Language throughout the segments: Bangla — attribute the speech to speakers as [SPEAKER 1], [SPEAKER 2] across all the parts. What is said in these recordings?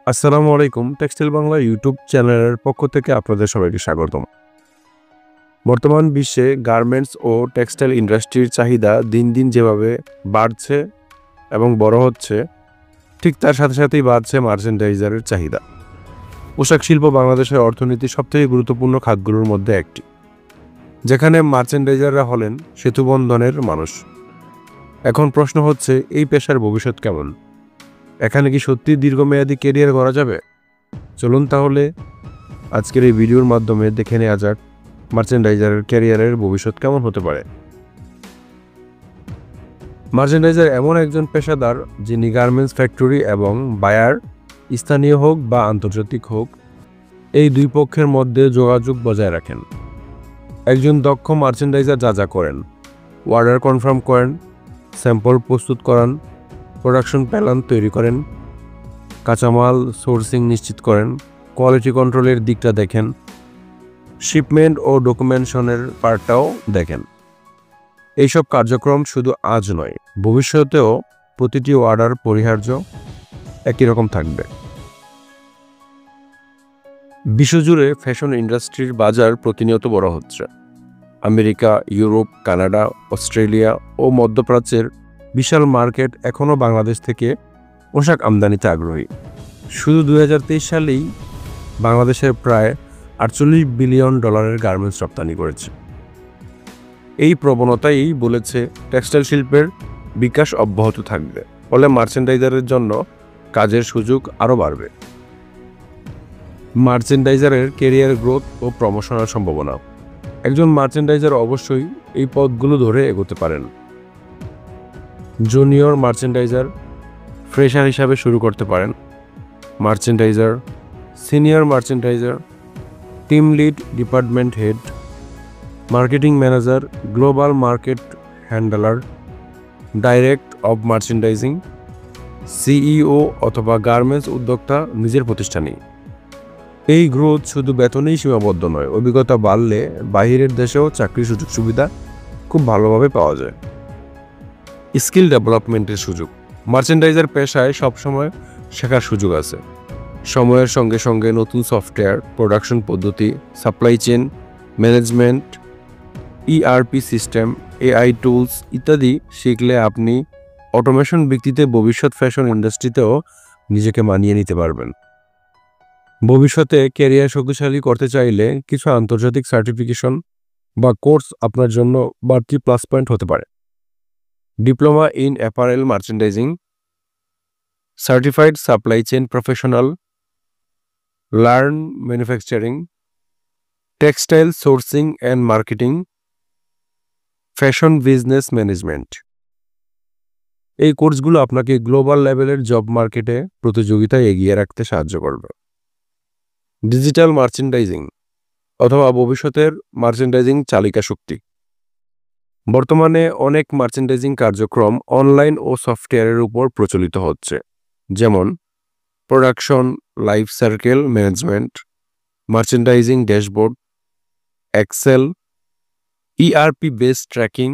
[SPEAKER 1] আসসালামু আলাইকুম। টেক্সটাইল বাংলা ইউটিউব চ্যানেলের পক্ষ থেকে আপনাদের সবাইকে স্বাগতম। বর্তমান বিশ্বে গার্মেন্টস ও টেক্সটাইল ইন্ডাস্ট্রির চাহিদা দিন দিন যেভাবে বাড়ছে এবং বড় হচ্ছে, ঠিক তার সাথে সাথেই বাড়ছে মার্চেন্ডাইজারের চাহিদা। পোশাক শিল্প বাংলাদেশের অর্থনীতির সবথেকে গুরুত্বপূর্ণ খাতগুলোর মধ্যে একটি, যেখানে মার্চেন্ডাইজাররা হলেন সেতুবন্ধনের মানুষ। এখন প্রশ্ন হচ্ছে, এই পেশার ভবিষ্যৎ কেমন? এখানে কি সত্যি দীর্ঘমেয়াদী ক্যারিয়ার করা যাবে? চলুন তাহলে আজকের এই ভিডিওর মাধ্যমে দেখে নেওয়া যাক মার্চেন্ডাইজারের ক্যারিয়ারের ভবিষ্যৎ কেমন হতে পারে। মার্চেন্ডাইজার এমন একজন পেশাদার যিনি গার্মেন্টস ফ্যাক্টরি এবং বায়ার, স্থানীয় হোক বা আন্তর্জাতিক হোক, এই দুই পক্ষের মধ্যে যোগাযোগ বজায় রাখেন। একজন দক্ষ মার্চেন্ডাইজার যা করেন: অর্ডার কনফার্ম করেন, স্যাম্পল প্রস্তুত করান, প্রোডাকশন প্ল্যান তৈরি করেন, কাঁচামাল সোর্সিং নিশ্চিত করেন, কোয়ালিটি কন্ট্রোলের দিকটা দেখেন, শিপমেন্ট ও ডকুমেন্টেশনের পার্টটাও দেখেন। এইসব কার্যক্রম শুধু আজ নয়, ভবিষ্যতেও প্রতিটি অর্ডার পরিহার্য একই রকম থাকবে। বিশ্বজুড়ে ফ্যাশন ইন্ডাস্ট্রির বাজার প্রতিনিয়ত বড় হচ্ছে। আমেরিকা, ইউরোপ, কানাডা, অস্ট্রেলিয়া ও মধ্যপ্রাচ্যের বিশাল মার্কেট এখনও বাংলাদেশ থেকে পোশাক আমদানিতে আগ্রহী। শুধু 2023 সালেই বাংলাদেশের প্রায় $48 বিলিয়ন গার্মেন্টস রপ্তানি করেছে। এই প্রবণতাই বলেছে টেক্সটাইল শিল্পের বিকাশ অব্যাহত থাকবে, ফলে মার্চেন্ডাইজারের জন্য কাজের সুযোগ আরও বাড়বে। মার্চেন্ডাইজারের ক্যারিয়ার গ্রোথ ও প্রমোশনের সম্ভাবনা। একজন মার্চেন্ডাইজার অবশ্যই এই পথগুলো ধরে এগোতে পারেন। জুনিয়র মার্চেন্ডাইজার, ফ্রেশার হিসাবে শুরু করতে পারেন। Merchandiser, senior merchandiser, team lead, department head, marketing manager, global market handler, direct of merchandising, CEO অথবা গার্মেন্টস উদ্যোক্তা নিজের প্রতিষ্ঠানে। এই গ্রোথ শুধু বেতনেই সীমাবদ্ধ নয়, অভিজ্ঞতা বাড়লে বাহিরের দেশেও চাকরির সুযোগ সুবিধা খুব ভালোভাবে পাওয়া যায়। স্কিল ডেভেলপমেন্টের সুযোগ। মার্চেন্ডাইজার পেশায় সবসময় শেখার সুযোগ আছে। সময়ের সঙ্গে সঙ্গে নতুন সফটওয়্যার, প্রোডাকশন পদ্ধতি, supply chain management, ERP system, AI tools ইত্যাদি শিখলে আপনি অটোমেশন ভিত্তিতে ভবিষ্যৎ ফ্যাশন ইন্ডাস্ট্রিতেও নিজেকে মানিয়ে নিতে পারবেন। ভবিষ্যতে ক্যারিয়ার শক্তিশালী করতে চাইলে কিছু আন্তর্জাতিক সার্টিফিকেশন বা কোর্স আপনার জন্য বাড়তি প্লাস পয়েন্ট হতে পারে। Diploma in apparel merchandising, certified supply chain professional, learn manufacturing, textile sourcing and marketing, fashion business management. এই কোর্সগুলো আপনাকে গ্লোবাল লেভেলের জব মার্কেটে প্রতিযোগিতায় এগিয়ে রাখতে সাহায্য করবে। ডিজিটাল মার্চেন্ডাইজিং অথবা ভবিষ্যতের মার্চেন্ডাইজিং চালিকা শক্তি। বর্তমানে অনেক মার্চেন্ডাইজিং কার্যক্রম অনলাইন ও সফটওয়্যারের উপর প্রচলিত হচ্ছে, যেমন production life cycle management, merchandising dashboard, Excel, ERP base tracking,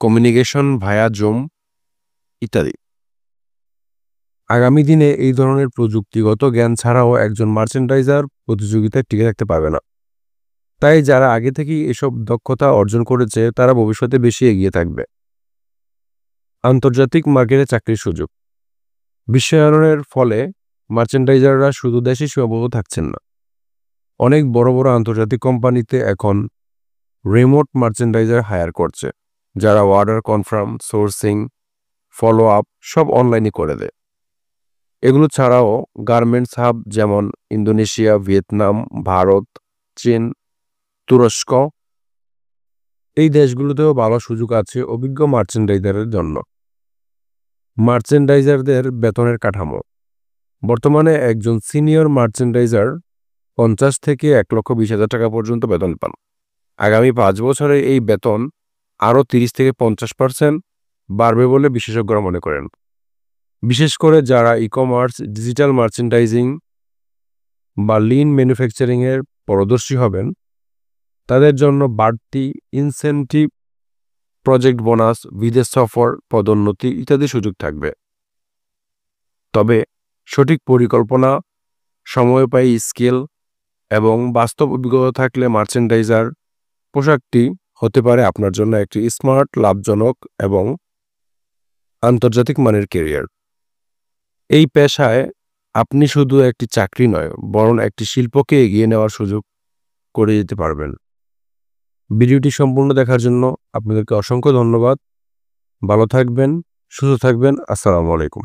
[SPEAKER 1] communication via Zoom ইত্যাদি। আগামী দিনে এই ধরনের প্রযুক্তিগত জ্ঞান ছাড়াও একজন মার্চেন্ডাইজার প্রতিযোগিতায় টিকে থাকতে পারবে না। তাই যারা আগে থেকেই এসব দক্ষতা অর্জন করেছে তারা ভবিষ্যতে বেশি এগিয়ে থাকবে। আন্তর্জাতিক মার্কেটে চাকরির সুযোগ। বিশ্বায়নের ফলে মার্চেন্ডাইজাররা শুধু দেশে সীমাবদ্ধ থাকছেন না। অনেক বড় বড় আন্তর্জাতিক কোম্পানিতে এখন রিমোট মার্চেন্ডাইজার হায়ার করছে, যারা order confirm, sourcing, follow up সব অনলাইনে করে দেয়। এগুলো ছাড়াও গার্মেন্টস হাব যেমন ইন্দোনেশিয়া, ভিয়েতনাম, ভারত, চীন, তুরস্ক, এই দেশগুলোতেও ভালো সুযোগ আছে অভিজ্ঞ মার্চেন্ডাইজারের জন্য। মার্চেন্ডাইজারদের বেতনের কাঠামো। বর্তমানে একজন সিনিয়র মার্চেন্ডাইজার 50 থেকে 1,20,000 টাকা পর্যন্ত বেতন পান। আগামী 5 বছরে এই বেতন আরও 30 থেকে 50% বাড়বে বলে বিশেষজ্ঞরা মনে করেন। বিশেষ করে যারা ই-কমার্স, ডিজিটাল মার্চেন্ডাইজিং বা লিন ম্যানুফ্যাকচারিংয়ের পারদর্শী হবেন, তাদের জন্য বাড়তি ইনসেন্টিভ, প্রজেক্ট বোনাস, বিদেশ সফর, পদোন্নতি ইত্যাদি সুযোগ থাকবে। তবে সঠিক পরিকল্পনা সময়োপায়ী স্কিল এবং বাস্তব অভিজ্ঞতা থাকলে মার্চেন্ডাইজার পোশাকটি হতে পারে আপনার জন্য একটি স্মার্ট, লাভজনক এবং আন্তর্জাতিক মানের ক্যারিয়ার। এই পেশায় আপনি শুধু একটি চাকরি নয়, বরং একটি শিল্পকে এগিয়ে নেওয়ার সুযোগ করে দিতে পারবেন। ভিডিওটি সম্পূর্ণ দেখার জন্য আপনাদেরকে অসংখ্য ধন্যবাদ। ভালো থাকবেন, সুস্থ থাকবেন। আসসালামু আলাইকুম।